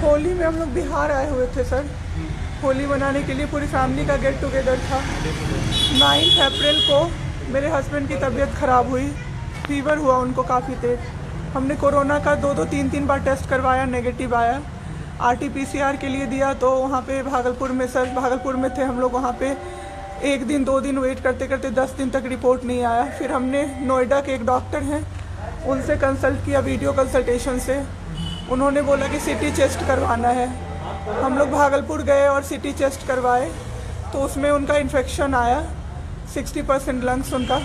होली में हम लोग बिहार आए हुए थे सर। होली मनाने के लिए पूरी फैमिली का गेट टुगेदर था। 9 अप्रैल को मेरे हस्बैंड की तबीयत ख़राब हुई, फीवर हुआ उनको काफ़ी तेज। हमने कोरोना का 2-2 3-3 बार टेस्ट करवाया, नेगेटिव आया। RT-PCR के लिए दिया तो वहाँ पे भागलपुर में, सर भागलपुर में थे हम लोग, वहाँ पे 1 दिन 2 दिन वेट करते करते 10 दिन तक रिपोर्ट नहीं आया। फिर हमने नोएडा के एक डॉक्टर हैं उनसे कंसल्ट किया, वीडियो कंसल्टेशन से। उन्होंने बोला कि CT चेस्ट करवाना है। हम लोग भागलपुर गए और CT चेस्ट करवाए तो उसमें उनका इन्फेक्शन आया। 60% लंग्स उनका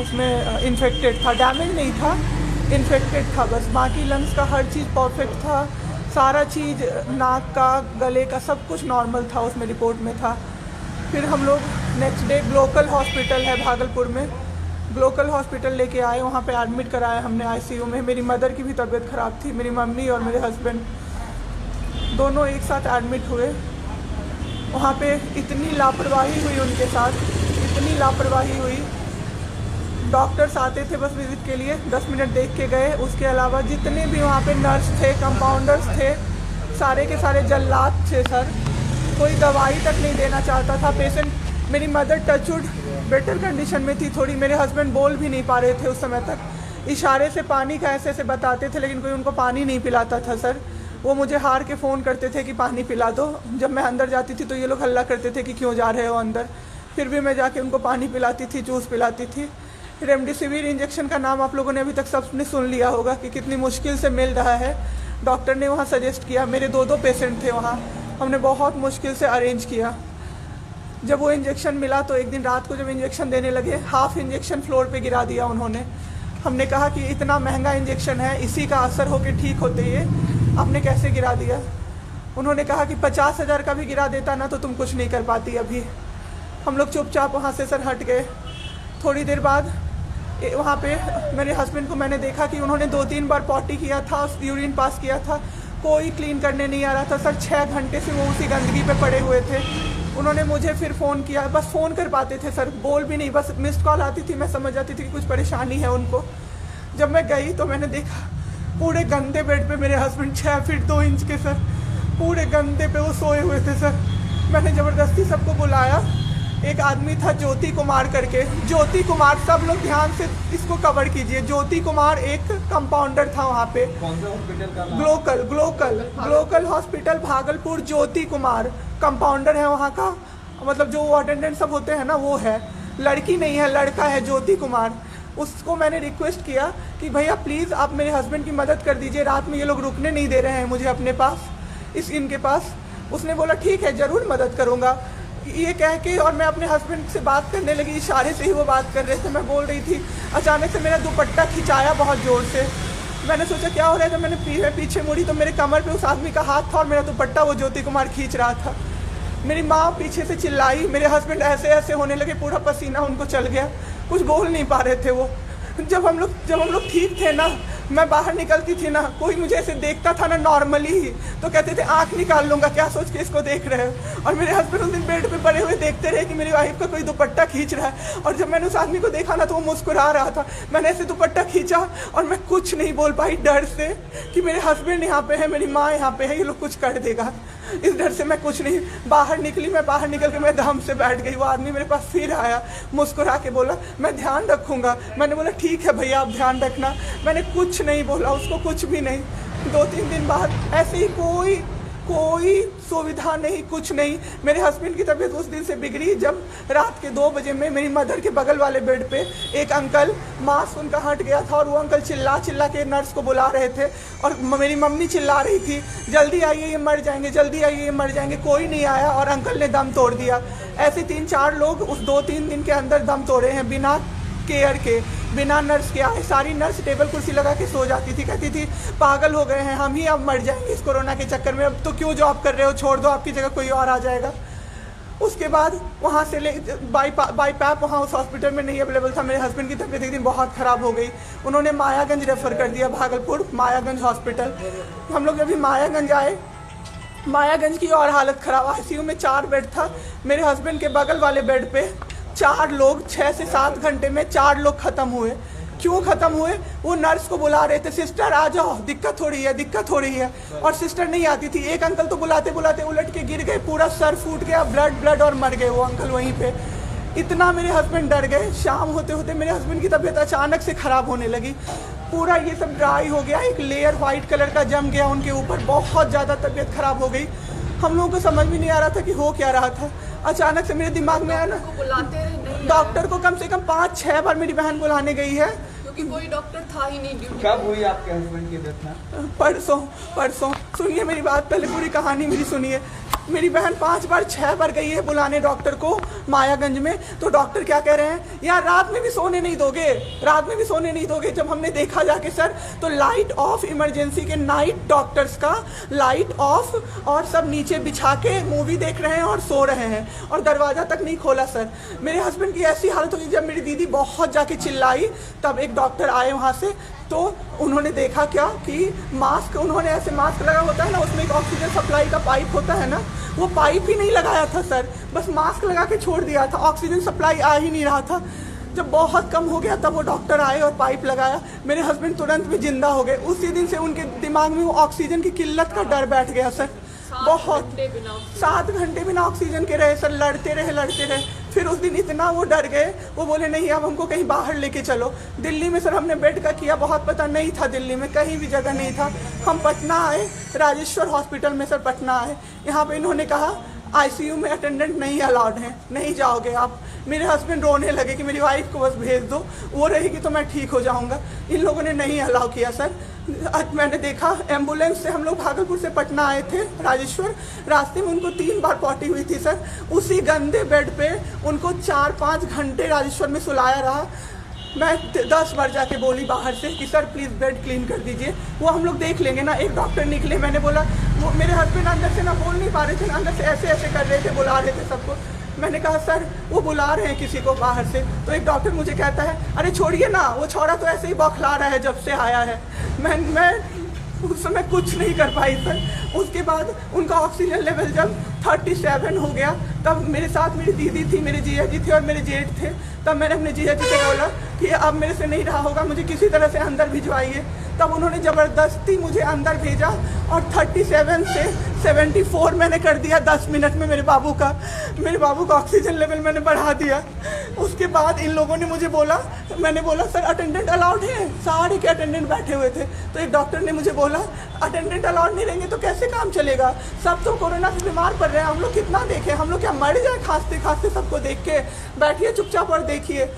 उसमें इन्फेक्टेड था, डैमेज नहीं था, इन्फेक्टेड था बस। बाकी लंग्स का हर चीज़ परफेक्ट था, सारा चीज़ नाक का, गले का सब कुछ नॉर्मल था, उसमें रिपोर्ट में था। फिर हम लोग नेक्स्ट डे ग्लोकल हॉस्पिटल है भागलपुर में, ग्लोकल हॉस्पिटल लेके आए। वहाँ पे एडमिट कराया हमने ICU में। मेरी मदर की भी तबीयत ख़राब थी, मेरी मम्मी और मेरे हस्बैंड दोनों एक साथ एडमिट हुए। वहाँ पे इतनी लापरवाही हुई उनके साथ, इतनी लापरवाही हुई। डॉक्टर्स आते थे बस विज़िट के लिए, 10 मिनट देख के गए। उसके अलावा जितने भी वहाँ पे नर्स थे, कंपाउंडर्स थे, सारे के सारे जल्लाद थे सर। कोई दवाई तक नहीं देना चाहता था पेशेंट। मेरी मदर टचवुड बेटर कंडीशन में थी थोड़ी, मेरे हस्बैंड बोल भी नहीं पा रहे थे उस समय तक। इशारे से पानी का ऐसे बताते थे, लेकिन कोई उनको पानी नहीं पिलाता था सर। वो मुझे हार के फ़ोन करते थे कि पानी पिला दो। जब मैं अंदर जाती थी तो ये लोग हल्ला करते थे कि क्यों जा रहे हो अंदर। फिर भी मैं जाके उनको पानी पिलाती थी, जूस पिलाती थी। रेमडेसिविर इंजेक्शन का नाम आप लोगों ने अभी तक सबने सुन लिया होगा कि कितनी मुश्किल से मिल रहा है। डॉक्टर ने वहाँ सजेस्ट किया, मेरे 2-2 पेशेंट थे वहाँ, हमने बहुत मुश्किल से अरेंज किया। जब वो इंजेक्शन मिला तो एक दिन रात को जब इंजेक्शन देने लगे, हाफ इंजेक्शन फ्लोर पे गिरा दिया उन्होंने। हमने कहा कि इतना महंगा इंजेक्शन है, इसी का असर होके ठीक होते ये आपने कैसे गिरा दिया। उन्होंने कहा कि 50,000 का भी गिरा देता ना तो तुम कुछ नहीं कर पाती अभी। हम लोग चुपचाप वहाँ से सर हट गए। थोड़ी देर बाद वहाँ पे मेरे हस्बैंड को मैंने देखा कि उन्होंने 2-3 बार पॉटी किया था, यूरिन पास किया था, कोई क्लीन करने नहीं आ रहा था सर। 6 घंटे से वो उसी गंदगी पे पड़े हुए थे। उन्होंने मुझे फिर फ़ोन किया, बस फ़ोन कर पाते थे सर, बोल भी नहीं, बस मिस्ड कॉल आती थी, मैं समझ जाती थी कि कुछ परेशानी है उनको। जब मैं गई तो मैंने देखा पूरे गंदे बेड पे मेरे हस्बैंड 6 फीट 2 इंच के सर, पूरे गंदे पे वो सोए हुए थे सर। मैंने ज़बरदस्ती सबको बुलाया। एक आदमी था ज्योति कुमार करके, ज्योति कुमार, सब लोग ध्यान से इसको कवर कीजिए। ज्योति कुमार एक कंपाउंडर था वहाँ पे। कौन सा हॉस्पिटल का नाम? Glocal hospital Bhagalpur. Jyoti Kumar compounder है वहाँ का, मतलब जो अटेंडेंट सब होते हैं ना वो है, लड़की नहीं है लड़का है, ज्योति कुमार। उसको मैंने रिक्वेस्ट किया कि भैया प्लीज़ आप मेरे हस्बैंड की मदद कर दीजिए, रात में ये लोग रुकने नहीं दे रहे हैं मुझे अपने पास, इनके पास। उसने बोला ठीक है ज़रूर मदद करूँगा, ये कह के, और मैं अपने हस्बैंड से बात करने लगी, इशारे से ही वो बात कर रहे थे, मैं बोल रही थी। अचानक से मेरा दुपट्टा खिंचाया बहुत ज़ोर से। मैंने सोचा क्या हो रहा है, जब मैंने पीछे मुड़ी तो मेरे कमर पे उस आदमी का हाथ था और मेरा दुपट्टा वो ज्योति कुमार खींच रहा था। मेरी माँ पीछे से चिल्लाई, मेरे हस्बैंड ऐसे ऐसे होने लगे, पूरा पसीना उनको चल गया, कुछ बोल नहीं पा रहे थे वो। जब हम लोग ठीक थे ना, मैं बाहर निकलती थी ना, कोई मुझे ऐसे देखता था ना नॉर्मली ही तो कहते थे आंख निकाल लूँगा, क्या सोच के इसको देख रहे हो। और मेरे हस्बैंड उस दिन बेड पे पड़े हुए देखते रहे कि मेरी वाइफ का कोई दुपट्टा खींच रहा है। और जब मैंने उस आदमी को देखा ना तो वो मुस्कुरा रहा था। मैंने ऐसे दुपट्टा खींचा और मैं कुछ नहीं बोल पाई, डर से कि मेरे हस्बैंड यहाँ पे है, मेरी माँ यहाँ पे है, ये लोग कुछ कर देगा, इस डर से मैं कुछ नहीं बाहर निकली। मैं बाहर निकल के मैं दम से बैठ गई। वो आदमी मेरे पास फिर आया, मुस्कुरा के बोला मैं ध्यान रखूँगा। मैंने बोला ठीक है भैया आप ध्यान रखना। मैंने कुछ नहीं बोला उसको, कुछ भी नहीं। 2-3 दिन बाद ऐसे ही कोई सुविधा नहीं, कुछ नहीं। मेरे हस्बैंड की तबीयत उस दिन से बिगड़ी जब रात के 2 बजे में मेरी मदर के बगल वाले बेड पे एक अंकल, मास्क उनका हट गया था और वो अंकल चिल्ला के नर्स को बुला रहे थे और मेरी मम्मी चिल्ला रही थी जल्दी आइए ये मर जाएंगे, जल्दी आइए ये मर जाएंगे। कोई नहीं आया और अंकल ने दम तोड़ दिया। ऐसे 3-4 लोग उस 2-3 दिन के अंदर दम तोड़े हैं बिना केयर के, बिना नर्स के आए। सारी नर्स टेबल कुर्सी लगा के सो जाती थी, कहती थी पागल हो गए हैं हम ही, अब मर जाएंगे इस कोरोना के चक्कर में, अब तो क्यों जॉब कर रहे हो, छोड़ दो, आपकी जगह कोई और आ जाएगा। उसके बाद वहाँ से बाई पैप वहाँ उस हॉस्पिटल में नहीं अवेलेबल था। मेरे हस्बैंड की तबीयत एक दिन बहुत ख़राब हो गई, उन्होंने मायागंज रेफ़र कर दिया, भागलपुर मायागंज हॉस्पिटल। हम लोग जब भी मायागंज आए, मायागंज की और हालत ख़राब, ICU में 4 बेड था। मेरे हस्बैंड के बगल वाले बेड पे 4 लोग 6 से 7 घंटे में 4 लोग ख़त्म हुए। क्यों ख़त्म हुए? वो नर्स को बुला रहे थे, सिस्टर आ जाओ, दिक्कत हो रही है, दिक्कत हो रही है, और सिस्टर नहीं आती थी। एक अंकल तो बुलाते बुलाते उलट के गिर गए, पूरा सर फूट गया, ब्लड और मर गए वो अंकल वहीं पे। इतना मेरे हस्बैंड डर गए। शाम होते होते मेरे हस्बैंड की तबीयत अचानक से ख़राब होने लगी, पूरा ये सब ड्राई हो गया, एक लेयर वाइट कलर का जम गया उनके ऊपर, बहुत ज़्यादा तबीयत ख़राब हो गई। हम लोगों को समझ में नहीं आ रहा था कि हो क्या रहा था। अचानक से मेरे दिमाग में आया ना, डॉक्टर को कम से कम 5-6 बार मेरी बहन बुलाने गई है, क्योंकि कोई डॉक्टर था ही नहीं ड्यूटी। कब हुई आपके हस्बैंड की डेथ? परसों। सुनिए मेरी बात, पहले पूरी कहानी मेरी सुनिए। मेरी बहन 5 बार 6 बार गई है बुलाने डॉक्टर को मायागंज में, तो डॉक्टर क्या कह रहे हैं, यार रात में भी सोने नहीं दोगे, रात में भी सोने नहीं दोगे। जब हमने देखा जाके सर, तो लाइट ऑफ, इमरजेंसी के नाइट डॉक्टर्स का लाइट ऑफ, और सब नीचे बिछा के मूवी देख रहे हैं और सो रहे हैं, और दरवाज़ा तक नहीं खोला सर। मेरे हस्बैंड की ऐसी हालत हुई, जब मेरी दीदी बहुत जाके चिल्लाई, तब एक डॉक्टर आए वहाँ से, तो उन्होंने देखा क्या कि मास्क, उन्होंने ऐसे मास्क लगा होता है ना, उसमें एक ऑक्सीजन सप्लाई का पाइप होता है ना, वो पाइप ही नहीं लगाया था सर, बस मास्क लगा के छोड़ दिया था, ऑक्सीजन सप्लाई आ ही नहीं रहा था। जब बहुत कम हो गया तब वो डॉक्टर आए और पाइप लगाया, मेरे हस्बैंड तुरंत भी जिंदा हो गए। उसी दिन से उनके दिमाग में वो ऑक्सीजन की किल्लत का डर बैठ गया सर। बहुत 7 घंटे बिना ऑक्सीजन के रहे सर, लड़ते रहे। फिर उस दिन इतना वो डर गए, वो बोले नहीं अब हमको कहीं बाहर लेके चलो। दिल्ली में सर हमने बेड का किया, बहुत पता नहीं था, दिल्ली में कहीं भी जगह नहीं था। हम पटना आए, राजेश्वर हॉस्पिटल में सर पटना आए। यहाँ पे इन्होंने कहा आईसीयू में अटेंडेंट नहीं अलाउड है, नहीं जाओगे आप। मेरे हस्बैंड रोने लगे कि मेरी वाइफ को बस भेज दो, वो रहेगी तो मैं ठीक हो जाऊंगा। इन लोगों ने नहीं अलाउ किया सर। आज मैंने देखा, एम्बुलेंस से हम लोग भागलपुर से पटना आए थे राजेश्वर, रास्ते में उनको 3 बार पॉटी हुई थी सर। उसी गंदे बेड पे उनको 4-5 घंटे राजेश्वर में सुलाया रहा। मैं 10 बार जाके बोली बाहर से कि सर प्लीज़ बेड क्लीन कर दीजिए, वो हम लोग देख लेंगे ना। एक डॉक्टर निकले, मैंने बोला, वो मेरे हस्बैंड अंदर से ना बोल नहीं पा रहे थे, अंदर से ऐसे ऐसे कर रहे थे, बुला रहे थे सबको। मैंने कहा सर वो बुला रहे हैं किसी को बाहर से, तो एक डॉक्टर मुझे कहता है अरे छोड़िए ना, वो छोड़ा तो ऐसे ही बौखला रहा है जब से आया है। मैं उस समय कुछ नहीं कर पाई सर। उसके बाद उनका ऑक्सीजन लेवल जब 37 हो गया, तब मेरे साथ मेरी दीदी थी, मेरे जीजा जी थे और मेरे जेठ थे। तब मैंने अपने जीजा जी से बोला कि अब मेरे से नहीं रहा होगा, मुझे किसी तरह से अंदर भिजवाइए। तब उन्होंने ज़बरदस्ती मुझे अंदर भेजा और 37 से 74 मैंने कर दिया 10 मिनट में। मेरे बाबू का ऑक्सीजन लेवल मैंने बढ़ा दिया। उसके बाद इन लोगों ने मुझे बोला, मैंने बोला सर अटेंडेंट अलाउड है, सारे के अटेंडेंट बैठे हुए थे। तो एक डॉक्टर ने मुझे बोला अटेंडेंट अलाउड नहीं रहेंगे तो कैसे काम चलेगा, सब तो कोरोना से बीमार पड़ रहे हैं, हम लोग कितना देखें, हम लोग क्या मर जाए खांसते खांसते सबको देख के, बैठिए चुपचाप और देखिए।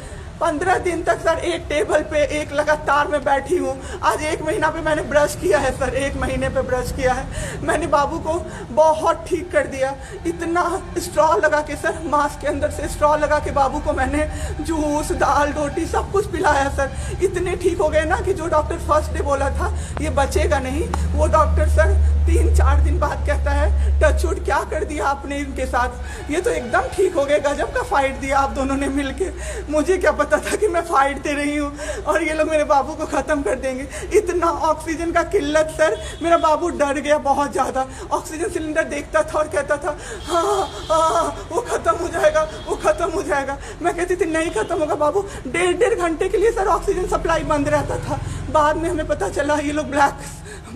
15 दिन तक सर एक टेबल पे एक लगातार मैं बैठी हूँ। आज 1 महीना पे मैंने ब्रश किया है सर, 1 महीने पे ब्रश किया है मैंने। बाबू को बहुत ठीक कर दिया, इतना स्ट्रॉ लगा के सर, मास्क के अंदर से स्ट्रॉ लगा के बाबू को मैंने जूस, दाल, रोटी सब कुछ पिलाया सर। इतने ठीक हो गए ना कि जो डॉक्टर फर्स्ट डे बोला था ये बचेगा नहीं, वो डॉक्टर सर 3-4 दिन बाद कहता है टचवुड क्या कर दिया आपने इनके साथ, ये तो एकदम ठीक हो गए, गजब का फाइट दिया आप दोनों ने मिलके। मुझे क्या पता था कि मैं फाइट दे रही हूँ और ये लोग मेरे बाबू को ख़त्म कर देंगे। इतना ऑक्सीजन का किल्लत सर, मेरा बाबू डर गया बहुत ज़्यादा। ऑक्सीजन सिलेंडर देखता था और कहता था हाँ वो ख़त्म हो जाएगा, वो ख़त्म हो जाएगा। मैं कहती थी नहीं ख़त्म होगा बाबू। 1.5 घंटे के लिए सर ऑक्सीजन सप्लाई बंद रहता था। बाद में हमें पता चला ये लोग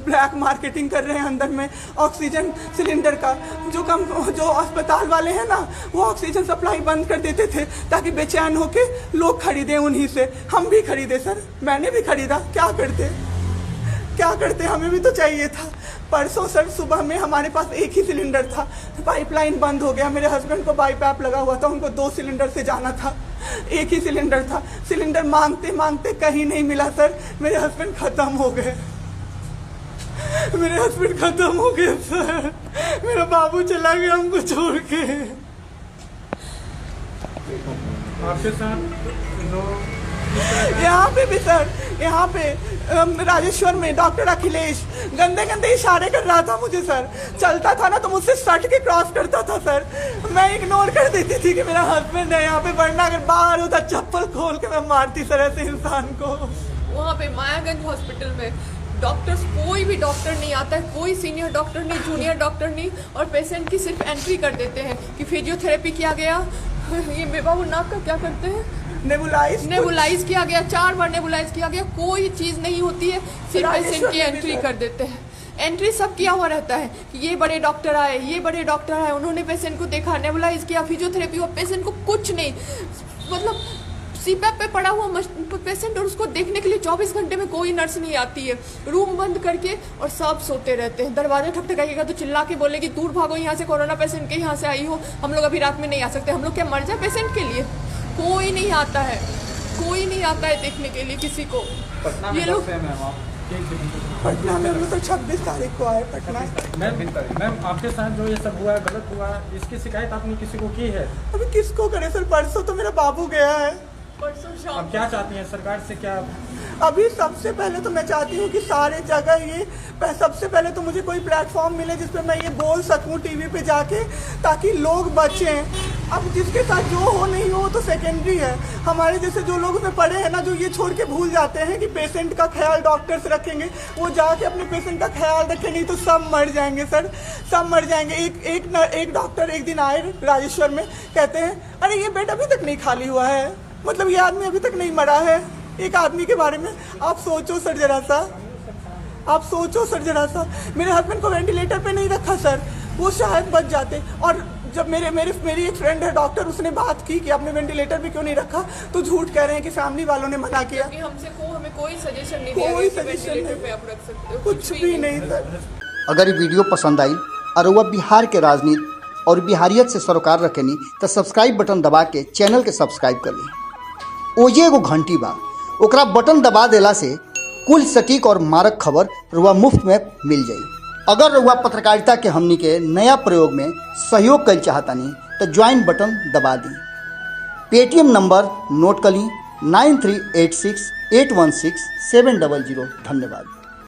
ब्लैक मार्केटिंग कर रहे हैं अंदर में ऑक्सीजन सिलेंडर का। जो अस्पताल वाले हैं ना, वो ऑक्सीजन सप्लाई बंद कर देते थे ताकि बेचैन होके लोग खरीदें उन्हीं से। हम भी खरीदे सर, मैंने भी खरीदा, क्या करते हमें भी तो चाहिए था। परसों सर सुबह में हमारे पास एक ही सिलेंडर था, पाइपलाइन बंद हो गया। मेरे हस्बैंड को बाईपैप लगा हुआ था, उनको 2 सिलेंडर से जाना था, एक ही सिलेंडर था। सिलेंडर मांगते मांगते कहीं नहीं मिला सर, मेरे हस्बैंड ख़त्म हो गए। सर, मेरा बाबू चला गया हमको छोड़ के। आपके साथ यहाँ पे भी सर, यहाँ पे राजेश्वर में डॉक्टर अखिलेश गंदे गंदे इशारे कर रहा था मुझे सर। चलता था ना तो मुझसे सट के क्रॉस करता था सर, मैं इग्नोर कर देती थी कि मेरा हस्बैंड है यहाँ पे, वरना अगर बाहर होता चप्पल खोल के मैं मारती सर ऐसे इंसान को। वहाँ पे मायागंज हॉस्पिटल में डॉक्टर्स, कोई भी डॉक्टर नहीं आता है, कोई सीनियर डॉक्टर नहीं, जूनियर डॉक्टर नहीं, और पेशेंट की सिर्फ एंट्री कर देते हैं कि फिजियोथेरेपी किया गया। ये बाबू नाक का क्या करते हैं, नेबुलाइज किया गया, 4 बार नेबुलाइज किया गया, कोई चीज़ नहीं होती है, सिर्फ पेशेंट की एंट्री कर देते हैं। एंट्री सब किया हुआ रहता है कि ये बड़े डॉक्टर आए, ये बड़े डॉक्टर आए, उन्होंने पेशेंट को देखा, नेबुलाइज किया, फिजियोथेरेपी हुआ, पेशेंट को कुछ नहीं, मतलब सीपैप पे पड़ा हुआ पेशेंट, और उसको देखने के लिए 24 घंटे में कोई नर्स नहीं आती है, रूम बंद करके, और सब सोते रहते हैं। दरवाजा ठकठकाइएगा तो चिल्ला के बोलेगी दूर भागो यहाँ से, कोरोना पेशेंट के यहाँ से आई हो, हम लोग अभी रात में नहीं आ सकते। हम लोग क्या मर जाए पेशेंट के लिए? कोई नहीं आता है, कोई नहीं आता है देखने के लिए किसी को। ये लोग पटना में हम तो 26 तारीख को आए पटना। मैम आपके साथ जो ये सब हुआ गलत हुआ, इसकी शिकायत आपने किसी को की है? अभी किसको करे सर? परसों तो मेरा बाबू गया है। परसों शाम अब क्या चाहती हैं सरकार से? क्या अभी सबसे पहले तो मैं चाहती हूँ कि सारे जगह ये सबसे पहले तो मुझे कोई प्लेटफॉर्म मिले जिस पे मैं ये बोल सकूँ टीवी पे जाके, ताकि लोग बचें। अब जिसके साथ जो हो नहीं हो तो सेकेंडरी है। हमारे जैसे जो लोग उसमें पड़े हैं ना, जो ये छोड़ के भूल जाते हैं कि पेशेंट का ख्याल डॉक्टर्स रखेंगे, वो जाके अपने पेशेंट का ख्याल रखें, नहीं तो सब मर जाएंगे सर, सब मर जाएंगे। एक डॉक्टर एक दिन आए राजेश्वर में, कहते हैं अरे ये बेड अभी तक नहीं खाली हुआ है, मतलब ये आदमी अभी तक नहीं मरा है। एक आदमी के बारे में आप सोचो सर जरा सा, आप सोचो सर जरा सा। मेरे हस्बैंड को वेंटिलेटर पे नहीं रखा सर, वो शायद बच जाते। और जब मेरी एक फ्रेंड है डॉक्टर, उसने बात की कि आपने वेंटिलेटर पे क्यों नहीं रखा, तो झूठ कह रहे हैं कि फैमिली वालों ने मना किया। हमें कोई सजेशन नहीं दिया कोई गया कि सजेशन वेंटिलेटर पे आप रख सकते हो, कुछ भी नहीं सर। अगर ये वीडियो पसंद आई और वह बिहार के राजनीति और बिहारियत से सरोकार रखेनी तो सब्सक्राइब बटन दबा के चैनल के सब्सक्राइब कर ली। ओजे एगो घंटी बा, ओकरा बटन दबा देला से कुल सटीक और मारक खबर रुआ मुफ्त में मिल जाई। अगर रुआ पत्रकारिता के हमनी के नया प्रयोग में सहयोग कर चाहतानी तो ज्वाइन बटन दबा दी। पेटीएम नंबर नोट कर ली 9386816700। धन्यवाद।